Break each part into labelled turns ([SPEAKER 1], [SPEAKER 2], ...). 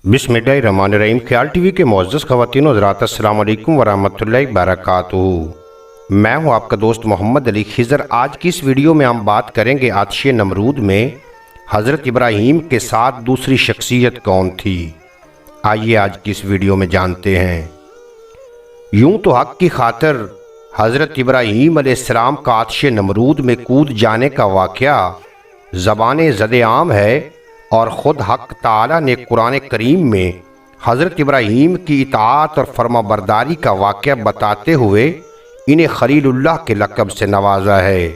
[SPEAKER 1] बिस्मिल्लाहिर्रहमानिर्रहीम। ख्याल टीवी के मुअज़्ज़ज़ ख़वातीन हज़रात, अस्सलामु अलैकुम वरहमतुल्लाहि वबरकातुहू। मैं हूं आपका दोस्त मोहम्मद अली खिज़र। आज की इस वीडियो में हम बात करेंगे आतिश नमरूद में हज़रत इब्राहीम के साथ दूसरी शख्सियत कौन थी। आइए आज की इस वीडियो में जानते हैं। यूं तो हक़ की खातिर हज़रत इब्राहीम अलैहिस्सलाम का आतिश नमरूद में कूद जाने का वाक़या ज़बान ज़द-ए-आम है और ख़ुद हक़ ताला ने कुरान करीम में हज़रत इब्राहीम की इताअत और फर्माबरदारी का वाक़या बताते हुए इन्हें खलीलुल्लाह के लक़ब से नवाजा है।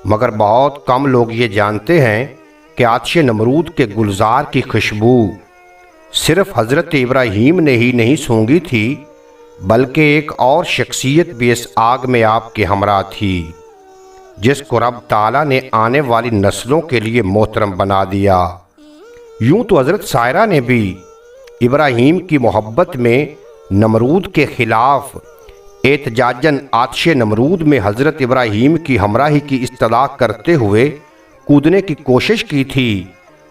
[SPEAKER 1] मगर बहुत कम लोग ये जानते हैं कि आतिश नमरूद के गुलजार की खुशबू सिर्फ़ हज़रत इब्राहीम ने ही नहीं सूंघी थी, बल्कि एक और शख्सियत भी इस आग में आपके हमरा थी, जिसको रब ताला ने आने वाली नस्लों के लिए मोहतरम बना दिया। यूं तो हज़रत सायरा ने भी इब्राहीम की मोहब्बत में नमरूद के ख़िलाफ़ एहतजाजन आतिश नमरूद में हज़रत इब्राहीम की हमराही की इस्तदा करते हुए कूदने की कोशिश की थी,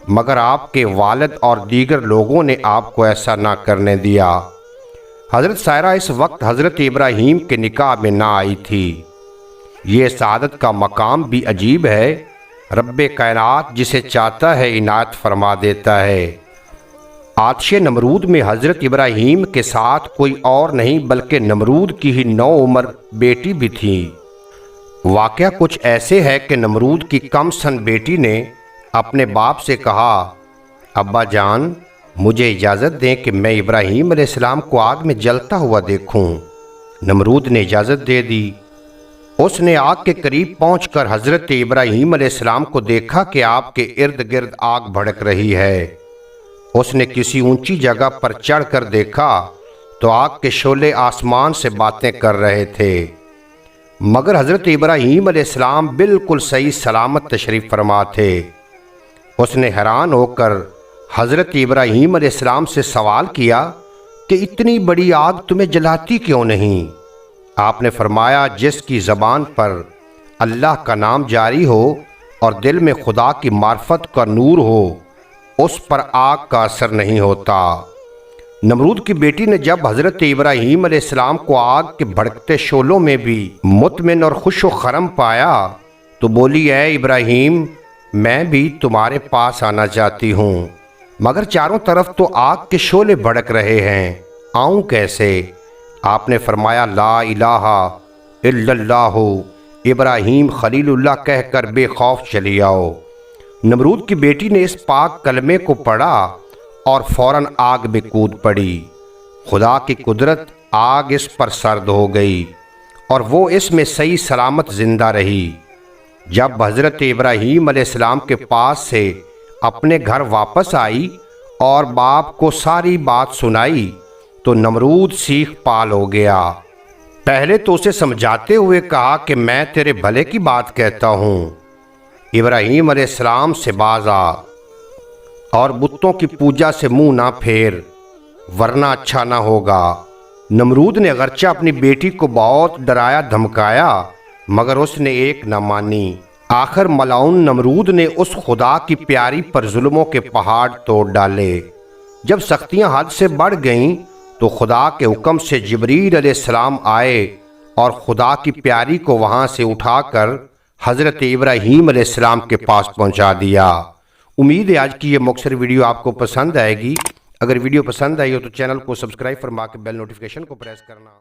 [SPEAKER 1] मगर आपके वालिद और दीगर लोगों ने आपको ऐसा ना करने दिया। हज़रत सायरा इस वक्त हज़रत इब्राहीम के निकाह में ना आई थी। ये सादत का मकाम भी अजीब है। रब्बे कायनात जिसे चाहता है इनायत फरमा देता है। आतिश नमरूद में हज़रत इब्राहीम के साथ कोई और नहीं बल्कि नमरूद की ही 9 उम्र बेटी भी थी। वाक़या कुछ ऐसे है कि नमरूद की कम सन बेटी ने अपने बाप से कहा, अब्बा जान, मुझे इजाज़त दें कि मैं इब्राहीम अलैहिस्सलाम को आग में जलता हुआ देखूं। नमरूद ने इजाज़त दे दी। उसने आग के करीब पहुंचकर हज़रत इब्राहीम अलैहिस्सलाम को देखा कि आग के इर्द गिर्द आग भड़क रही है। उसने किसी ऊंची जगह पर चढ़कर देखा तो आग के शोले आसमान से बातें कर रहे थे, मगर हज़रत इब्राहीम अलैहिस्सलाम बिल्कुल सही सलामत तशरीफ़ फरमा थे। उसने हैरान होकर हज़रत इब्राहीम अलैहिस्सलाम से सवाल किया कि इतनी बड़ी आग तुम्हें जलाती क्यों नहीं। आपने फरमाया, जिसकी ज़बान पर अल्लाह का नाम जारी हो और दिल में खुदा की मार्फत का नूर हो, उस पर आग का असर नहीं होता। नमरूद की बेटी ने जब हज़रत इब्राहीम अलैहिस्सलाम को आग के भड़कते शोलों में भी मुतमिन और खुश व खरम पाया तो बोली, ऐ इब्राहीम, मैं भी तुम्हारे पास आना चाहती हूँ, मगर चारों तरफ तो आग के शोले भड़क रहे हैं, आऊँ कैसे। आपने फरमाया, ला इलाहा इल्लल्लाहु इब्राहीम खलीलुल्लाह कहकर बेखौफ चली आओ। नमरूद की बेटी ने इस पाक कलमे को पढ़ा और फौरन आग में कूद पड़ी। खुदा की कुदरत, आग इस पर सर्द हो गई और वो इसमें सही सलामत ज़िंदा रही। जब हज़रत इब्राहीम अलैहिस्सलाम के पास से अपने घर वापस आई और बाप को सारी बात सुनाई तो नमरूद सीख पाल हो गया। पहले तो उसे समझाते हुए कहा कि मैं तेरे भले की बात कहता हूँ, इब्राहीम अलैहिस्सलाम से बाज आ और बुतों की पूजा से मुंह ना फेर, वरना अच्छा ना होगा। नमरूद ने अगरचे अपनी बेटी को बहुत डराया धमकाया, मगर उसने एक न मानी। आखिर मलाउन नमरूद ने उस खुदा की प्यारी पर जुल्मों के पहाड़ तोड़ डाले। जब सख्तियाँ हद से बढ़ गईं तो खुदा के हुक्म से जिब्रील अलैहिस्सलाम आए और खुदा की प्यारी को वहाँ से उठाकर हज़रत इब्राहीम अलैहिस्सलाम के पास पहुँचा दिया। उम्मीद है आज की ये मुख्तसर वीडियो आपको पसंद आएगी। अगर वीडियो पसंद आई हो तो चैनल को सब्सक्राइब फरमा के बेल नोटिफिकेशन को प्रेस करना।